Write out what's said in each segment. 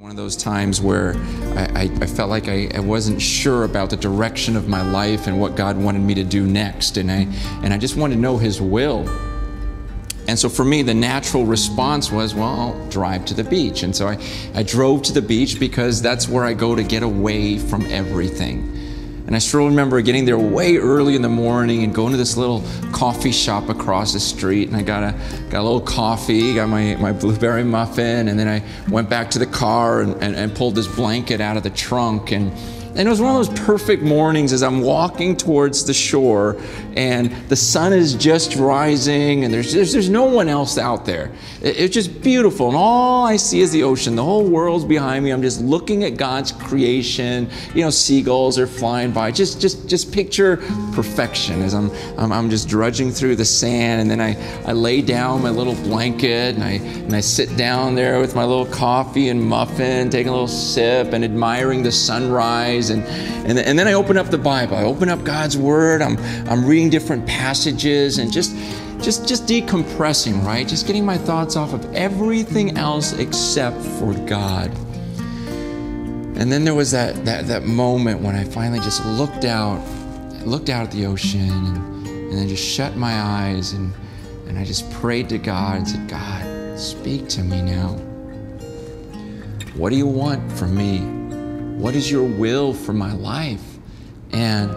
One of those times where I felt like I wasn't sure about the direction of my life and what God wanted me to do next, and I just wanted to know His will. And so for me, the natural response was, well, I'll drive to the beach. And so I drove to the beach because that's where I go to get away from everything. And I still remember getting there way early in the morning and going to this little coffee shop across the street, and I got a little coffee, got my blueberry muffin, and then I went back to the car and pulled this blanket out of the trunk. And it was one of those perfect mornings as I'm walking towards the shore and the sun is just rising and there's no one else out there. It's just beautiful, and all I see is the ocean. The whole world's behind me. I'm just looking at God's creation. You know, seagulls are flying by. Just picture perfection as I'm just drudging through the sand, and then I lay down my little blanket and I sit down there with my little coffee and muffin, taking a little sip and admiring the sunrise. And then I open up the Bible. I open up God's Word. I'm reading different passages and just decompressing, right? Just getting my thoughts off of everything else except for God. And then there was that moment when I finally just looked out at the ocean and then just shut my eyes and I just prayed to God and said, God, speak to me now. What do you want from me? What is your will for my life? And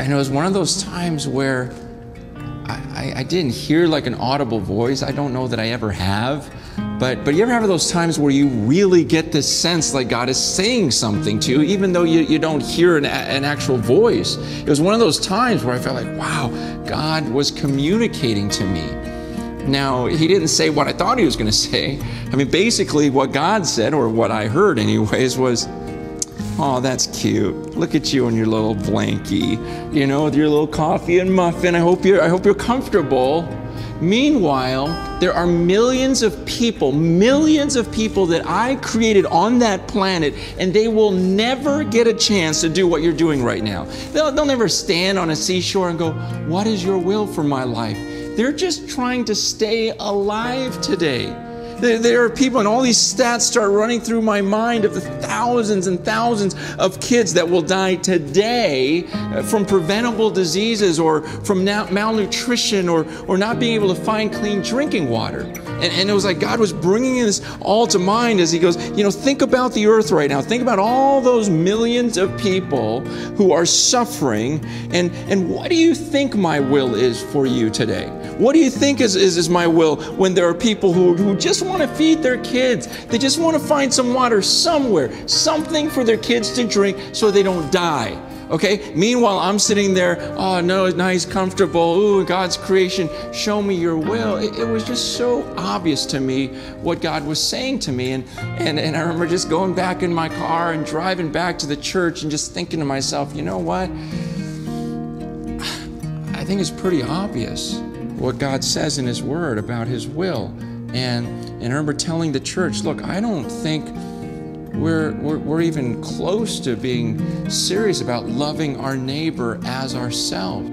it was one of those times where I didn't hear like an audible voice. I don't know that I ever have. But you ever have those times where you really get this sense like God is saying something to you, even though you don't hear an actual voice? It was one of those times where I felt like, wow, God was communicating to me. Now, He didn't say what I thought He was going to say. I mean, basically what God said, or what I heard anyways, was, oh, that's cute. Look at you and your little blankie, you know, with your little coffee and muffin. I hope you're comfortable. Meanwhile, there are millions of people that I created on that planet, and they will never get a chance to do what you're doing right now. They'll never stand on a seashore and go, what is your will for my life? They're just trying to stay alive today. There are people, and all these stats start running through my mind of the thousands and thousands of kids that will die today from preventable diseases or from malnutrition or not being able to find clean drinking water. And it was like God was bringing this all to mind as He goes, you know, think about the earth right now. Think about all those millions of people who are suffering. And what do you think my will is for you today? What do you think is my will when there are people who just want to feed their kids? They just want to find some water somewhere, something for their kids to drink so they don't die. Okay? Meanwhile, I'm sitting there, oh, no, nice, comfortable, ooh, God's creation, show me your will. It was just so obvious to me what God was saying to me. And I remember just going back in my car and driving back to the church and just thinking to myself, you know what? I think it's pretty obvious what God says in His Word about His will. And I remember telling the church, look, I don't think we're even close to being serious about loving our neighbor as ourselves.